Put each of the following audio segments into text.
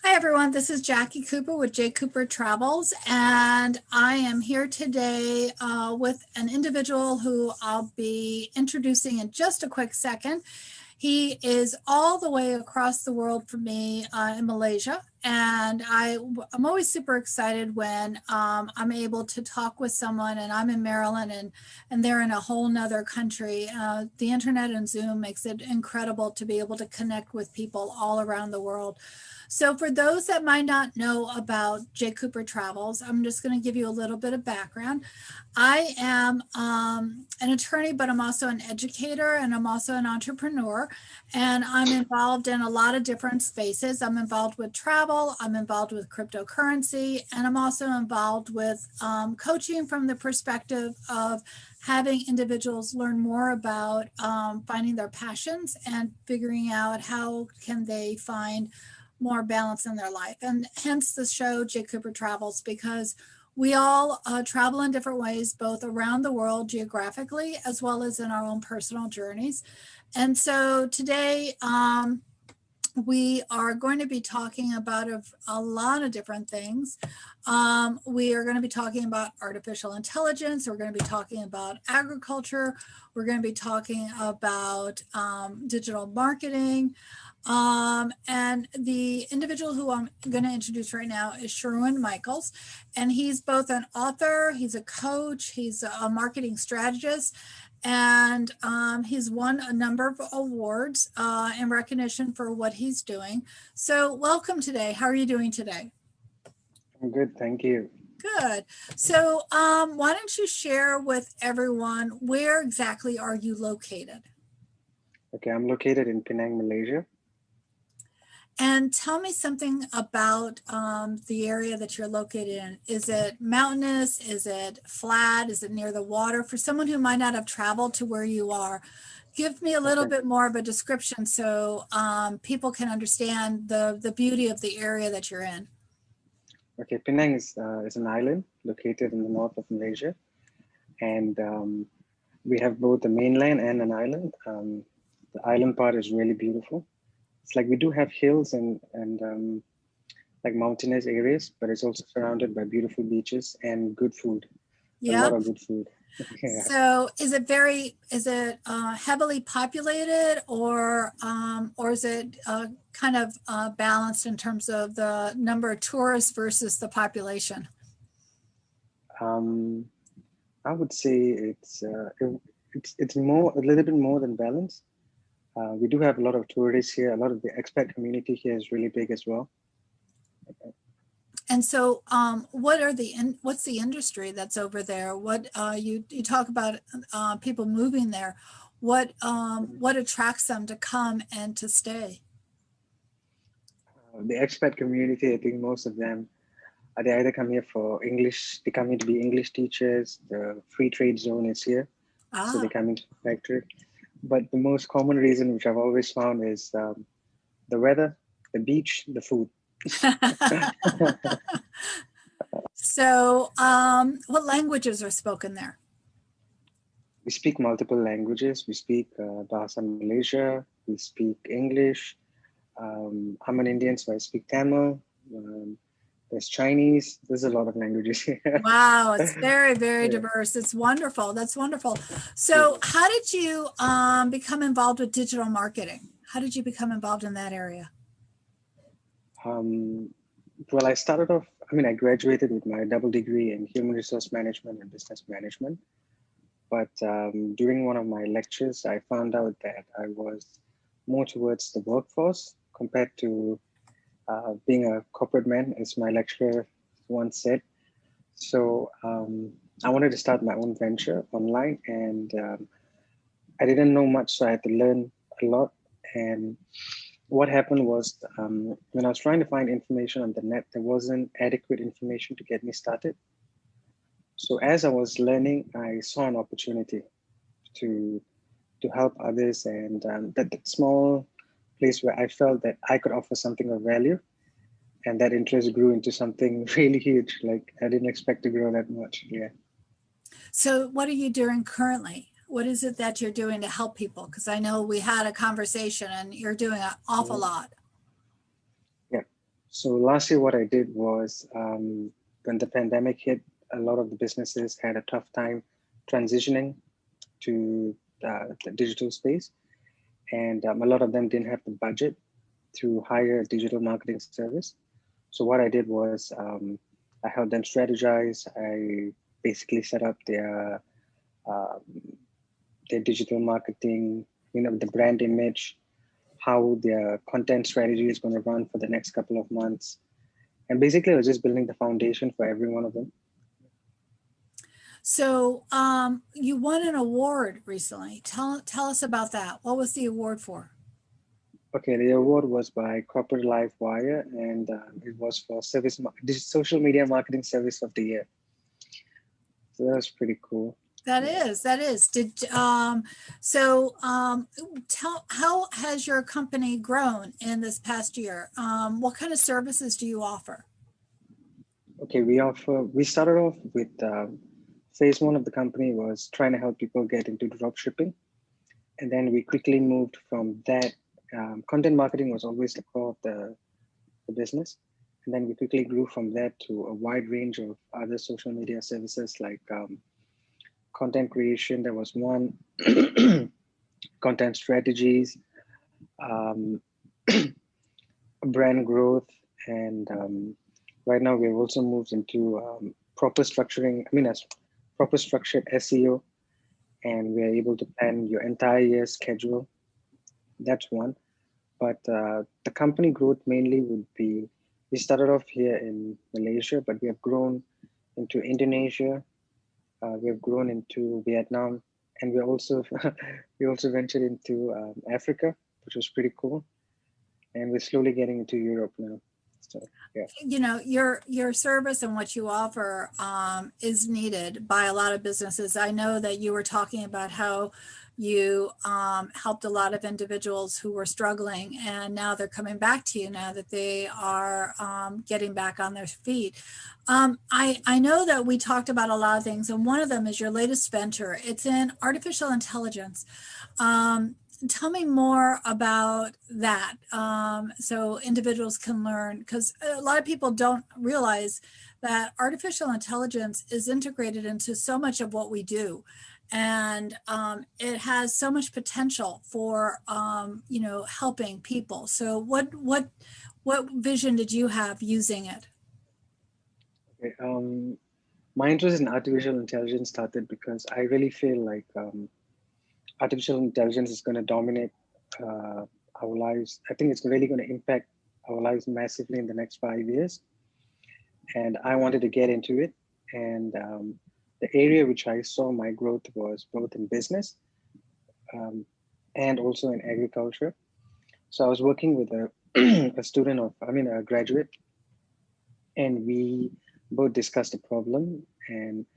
Hi everyone, this is Jackie Cooper with JCooperTravels, and I am here today with an individual who I'll be introducing in just a quick second. He is all the way across the world from me in Malaysia, and I'm always super excited when I'm able to talk with someone and I'm in Maryland and they're in a whole nother country. The internet and Zoom makes it incredible to be able to connect with people all around the world. So for those that might not know about J. Cooper Travels, I'm just going to give you a little bit of background. I am an attorney, but I'm also an educator and I'm also an entrepreneur. And I'm involved in a lot of different spaces. I'm involved with travel, I'm involved with cryptocurrency, and I'm also involved with coaching from the perspective of having individuals learn more about finding their passions and figuring out how can they find more balance in their life. And hence the show J. Cooper Travels, because we all travel in different ways, both around the world geographically, as well as in our own personal journeys. And so today, we are going to be talking about a lot of different things. We are going to be talking about artificial intelligence. We're going to be talking about agriculture. We're going to be talking about digital marketing. And the individual who I'm going to introduce right now is Sherwin Michaels, and he's both an author, he's a coach, he's a marketing strategist, and he's won a number of awards in recognition for what he's doing. So welcome today. How are you doing today? I'm good, thank you. Good. So why don't you share with everyone, where exactly are you located? Okay, I'm located in Penang, Malaysia. And tell me something about the area that you're located in. Is it mountainous? Is it flat? Is it near the water? For someone who might not have traveled to where you are, give me a little Okay. bit more of a description so people can understand the beauty of the area that you're in. Okay, Penang is an island located in the north of Malaysia, and we have both a mainland and an island. The island part is really beautiful. It's like we do have hills and like mountainous areas, but it's also surrounded by beautiful beaches and good food. A Yeah. lot of good food. Yeah. So is it heavily populated or is it kind of balanced in terms of the number of tourists versus the population? Um, I would say it's more a little bit more than balanced. We do have a lot of tourists here. A lot of the expat community here is really big as well. And so, what's the industry that's over there? What you talk about people moving there? What attracts them to come and to stay? The expat community, I think most of them, they either come here for English, they come here to be English teachers. The free trade zone is here, so they Ah, come into the factory. But the most common reason, which I've always found, is the weather, the beach, the food. so what languages are spoken there? We speak multiple languages. We speak Bahasa Malaysia. We speak English. I'm an Indian, so I speak Tamil. There's Chinese. There's a lot of languages here. Wow, it's very, very Yeah. diverse. It's wonderful. That's wonderful. Yeah. So, how did you become involved with digital marketing? How did you become involved in that area? Um, well, I started off, I graduated with my double degree in human resource management and business management. But during one of my lectures, I found out that I was more towards the workforce compared to being a corporate man, as my lecturer once said. So I wanted to start my own venture online, and I didn't know much, so I had to learn a lot. And what happened was when I was trying to find information on the net, there wasn't adequate information to get me started. So as I was learning, I saw an opportunity to help others, and that small place where I felt that I could offer something of value, and that interest grew into something really huge. Like I didn't expect to grow that much. Yeah. So, what are you doing currently? What is it that you're doing to help people? Because I know we had a conversation and you're doing an awful Mhm. lot. Yeah. So last year, what I did was when the pandemic hit, a lot of the businesses had a tough time transitioning to the digital space. And a lot of them didn't have the budget to hire a digital marketing service. So what I did was I helped them strategize. I basically set up um, their digital marketing, the brand image, how their content strategy is going to run for the next couple of months. And basically, I was just building the foundation for every one of them. So you won an award recently. Tell us about that. What was the award for? Okay, the award was by Corporate Life Wire, and it was for social media marketing service of the year. So that was pretty cool. That is. Tell, how has your company grown in this past year? What kind of services do you offer? Okay, we started off with phase one of the company was trying to help people get into drop shipping. And then we quickly moved from that. Content marketing was always the core of the business. And then we quickly grew from that to a wide range of other social media services like content creation. There was one, content strategies, um, brand growth, and right now we've also moved into proper structuring. As proper structured SEO, and we're able to plan your entire year's schedule. That's one. But the company growth mainly would be, we started off here in Malaysia, but we have grown into Indonesia. We have grown into Vietnam, and we also ventured into Africa, which was pretty cool. And we're slowly getting into Europe now. So yeah. Your service and what you offer is needed by a lot of businesses. I know that you were talking about how you helped a lot of individuals who were struggling, and now they're coming back to you now that they are getting back on their feet. I know that we talked about a lot of things, and one of them is your latest venture. It's in artificial intelligence. Tell me more about that, so individuals can learn, because a lot of people don't realize that artificial intelligence is integrated into so much of what we do, and it has so much potential for helping people. So what vision did you have using it? Okay, my interest in artificial intelligence started because I really feel like artificial intelligence is going to dominate our lives. I think it's really going to impact our lives massively in the next 5 years. And I wanted to get into it. And the area which I saw my growth was both in business and also in agriculture. So I was working with a graduate, and we both discussed the problem. And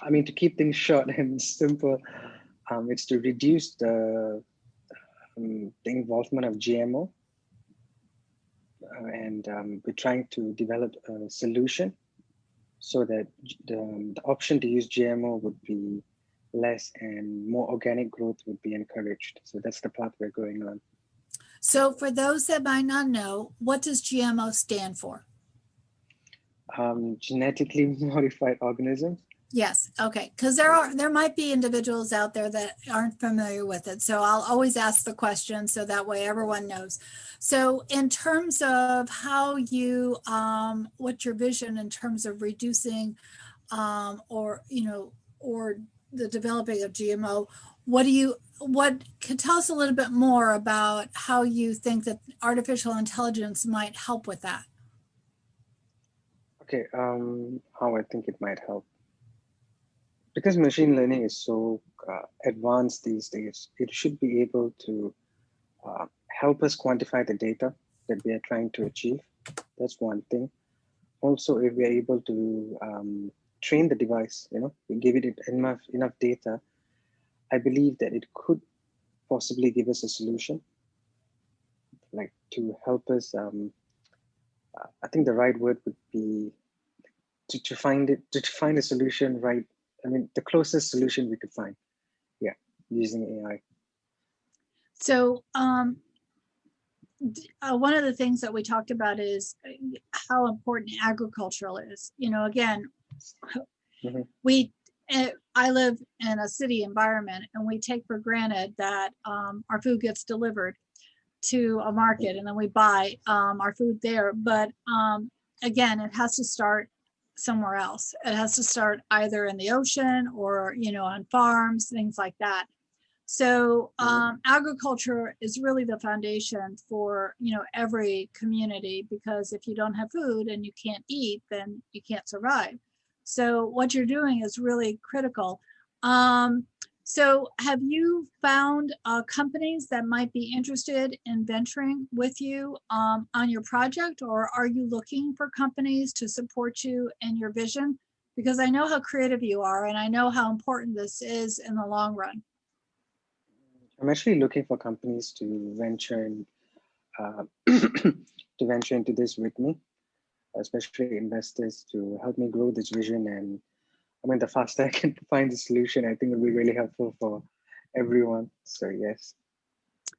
to keep things short and simple, it's to reduce the involvement of GMO. And we're trying to develop a solution so that the option to use GMO would be less and more organic growth would be encouraged. So that's the path we're going on. So for those that might not know, what does GMO stand for? Genetically modified organisms. Yes. Okay. Because there might be individuals out there that aren't familiar with it. So I'll always ask the question so that way everyone knows. So in terms of how you, what's your vision in terms of reducing or the developing of GMO, can tell us a little bit more about how you think that artificial intelligence might help with that? Okay. How I think it might help. Because machine learning is so advanced these days, it should be able to help us quantify the data that we are trying to achieve. That's one thing. Also, if we are able to train the device, we give it enough data, I believe that it could possibly give us a solution, like to help us. I think the right word would be to find a solution, right? The closest solution we could find, using AI. So one of the things that we talked about is how important agricultural is. You know, again, Mhm. I live in a city environment, and we take for granted that our food gets delivered to a market, and then we buy our food there. But again, it has to start somewhere else. It has to start either in the ocean or, you know, on farms, things like that. So agriculture is really the foundation for, you know, every community, because if you don't have food and you can't eat, then you can't survive. So what you're doing is really critical. So have you found companies that might be interested in venturing with you on your project, or are you looking for companies to support you in your vision? Because I know how creative you are, and I know how important this is in the long run. I'm actually looking for companies to venture in, to venture into this with me, especially investors to help me grow this vision. And I mean, the faster I can find the solution, I think it will be really helpful for everyone. So yes.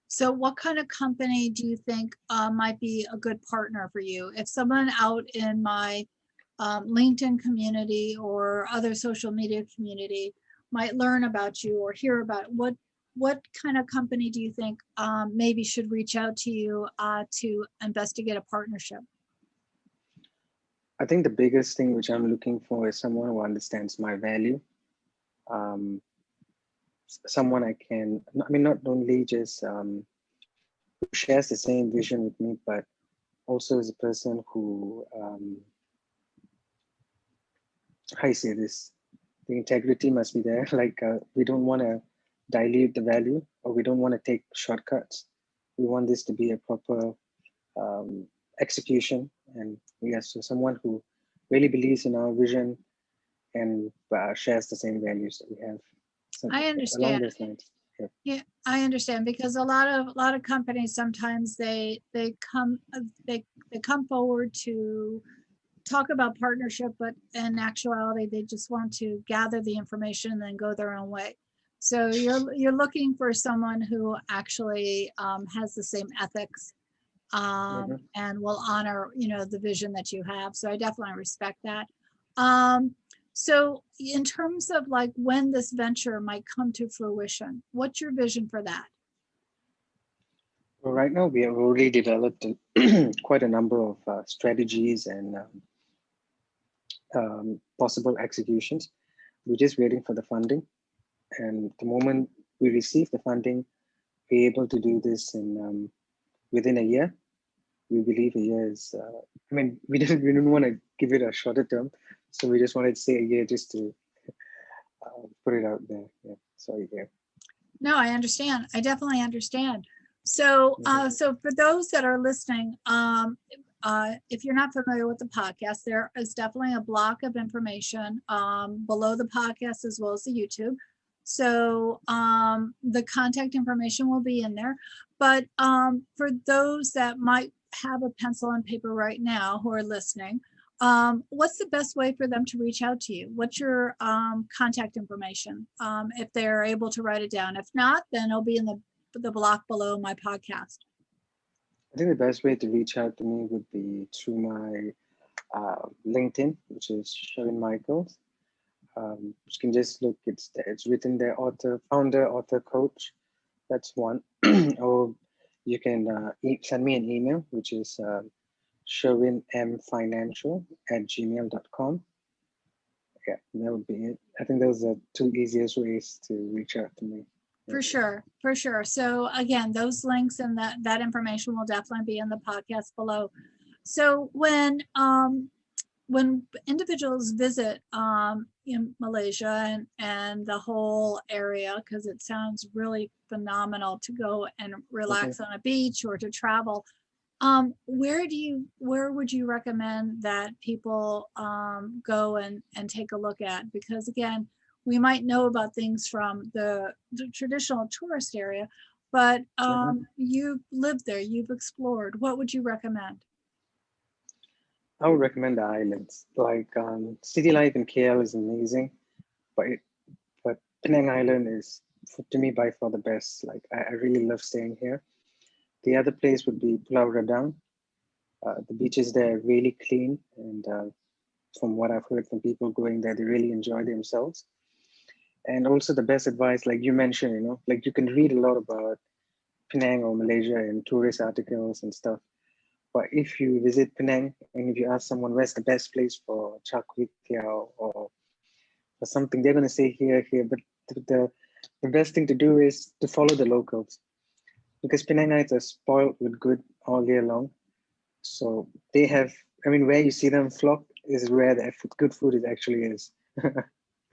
So what kind of company do you think might be a good partner for you? If someone out in my LinkedIn community or other social media community might learn about you or hear about what kind of company do you think maybe should reach out to you to investigate a partnership? I think the biggest thing which I'm looking for is someone who understands my value. Um, Someone I can, I mean, not only just who shares the same vision with me, but also is a person who, how I say this, the integrity must be there. Like we don't want to dilute the value, or we don't want to take shortcuts. We want this to be a proper execution. And yes, so someone who really believes in our vision and shares the same values that we have. So I along understand. those lines. Yeah. Yeah, I understand, because a lot of companies sometimes they come forward to talk about partnership, but in actuality, they just want to gather the information and then go their own way. So you're looking for someone who actually has the same ethics Mhm. and will honor, you know, the vision that you have. So I definitely respect that. Um, so in terms of like when this venture might come to fruition, what's your vision for that? Well, right now, we have already developed quite a number of strategies and possible executions. We're just waiting for the funding. And the moment we receive the funding, we're able to do this in within a year. We believe a year is, I mean, we didn't want to give it a shorter term. So we just wanted to say a year just to put it out there. Yeah. Sorry. Yeah. No, I understand. I definitely understand. So, Mhm. so for those that are listening, if you're not familiar with the podcast, there is definitely a block of information below the podcast as well as the YouTube. So the contact information will be in there. But for those that might have a pencil and paper right now who are listening, what's the best way for them to reach out to you? What's your contact information if they're able to write it down? If not, then it'll be in the block below my podcast. I think the best way to reach out to me would be through my LinkedIn, which is Sherwin Michaels. You can just look, it's written there, author, founder, author, coach. That's one. Or you can send me an email, which is sherwinmfinancial@gmail.com. Yeah, that would be it. I think those are two easiest ways to reach out to me. For sure, for sure. So again, those links and that information will definitely be in the podcast below. So when individuals visit in Malaysia and the whole area, because it sounds really phenomenal to go and Mhm. relax on a beach or to travel, where would you recommend that people go and take a look at? Because again, we might know about things from the traditional tourist area, but Mhm. you've lived there, you've explored. What would you recommend? I would recommend the islands. Like city life in KL is amazing, but but Penang Island is to me by far the best. Like I really love staying here. The other place would be Pulau Redang. The beaches there are really clean, and from what I've heard from people going there, they really enjoy themselves. And also the best advice, like you mentioned, like you can read a lot about Penang or Malaysia in tourist articles and stuff. But if you visit Penang and if you ask someone where's the best place for char kway teow or something, they're going to say here, here. But the best thing to do is to follow the locals, because Penangites are spoiled with good all year long. So they have, I mean, where you see them flock is where the good food is actually is.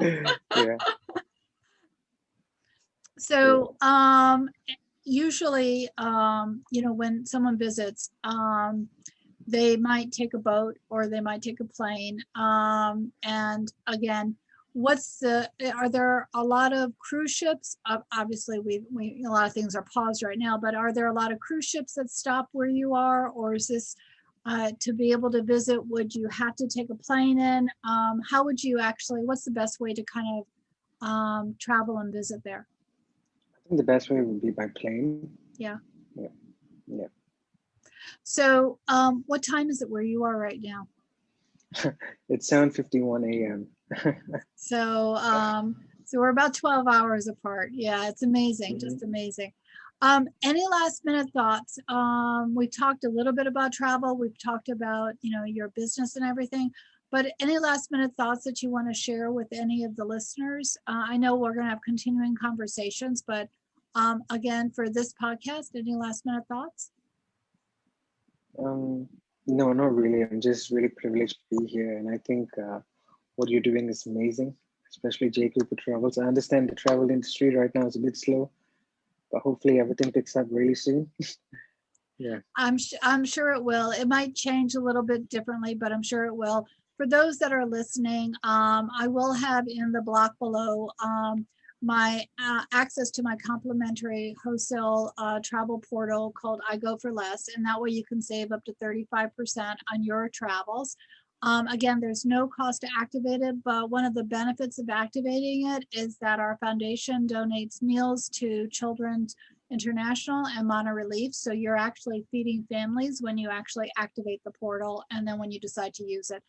Yeah. So usually, when someone visits, they might take a boat or they might take a plane. And again, are there a lot of cruise ships? Obviously, a lot of things are paused right now, but are there a lot of cruise ships that stop where you are, or is this to be able to visit, would you have to take a plane in? How would you what's the best way to kind of travel and visit there? I think the best way would be by plane. Yeah. Yeah. Yeah. So what time is it where you are right now? It's 7:51 a.m. So we're about 12 hours apart. Yeah, it's amazing, just amazing. Any last minute thoughts? We talked a little bit about travel. We've talked about, your business and everything, but any last minute thoughts that you want to share with any of the listeners? I know we're going to have continuing conversations, but again, for this podcast, any last minute thoughts? No, not really. I'm just really privileged to be here. And I think what you're doing is amazing, especially JCooperTravels. I understand the travel industry right now is a bit slow, but hopefully everything picks up really soon. Yeah. I'm sure it will. It might change a little bit differently, but I'm sure it will. For those that are listening, I will have in the block below my access to my complimentary wholesale travel portal called I Go for Less, and that way you can save up to 35% on your travels. Again, there's no cost to activate it, but one of the benefits of activating it is that our foundation donates meals to Children's International and Mana Relief. So you're actually feeding families when you actually activate the portal and then when you decide to use it.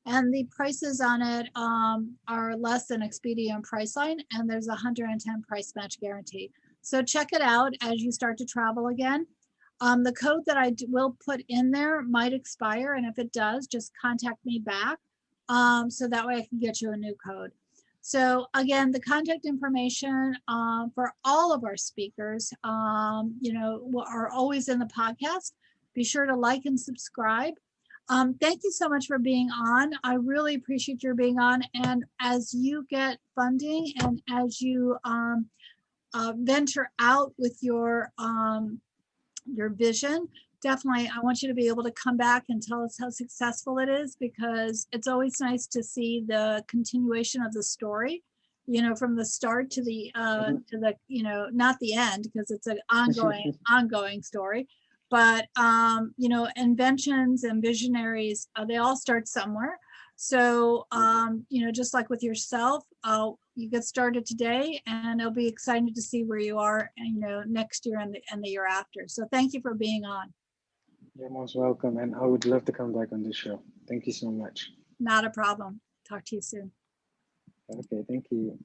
And the prices on it are less than Expedia and Priceline, and there's a 110 price match guarantee. So check it out as you start to travel again. The code that I will put in there might expire, and if it does, just contact me back so that way I can get you a new code. So again, the contact information for all of our speakers, are always in the podcast. Be sure to like and subscribe. Thank you so much for being on. I really appreciate your being on. And as you get funding and as you venture out with your vision, definitely I want you to be able to come back and tell us how successful it is, because it's always nice to see the continuation of the story, from the start to the not the end, because it's an ongoing story, but inventions and visionaries, they all start somewhere. So just like with yourself, you get started today, and it'll be exciting to see where you are, next year and the year after. So thank you for being on. You're most welcome, and I would love to come back on this show. Thank you so much. Not a problem. Talk to you soon. Okay, thank you.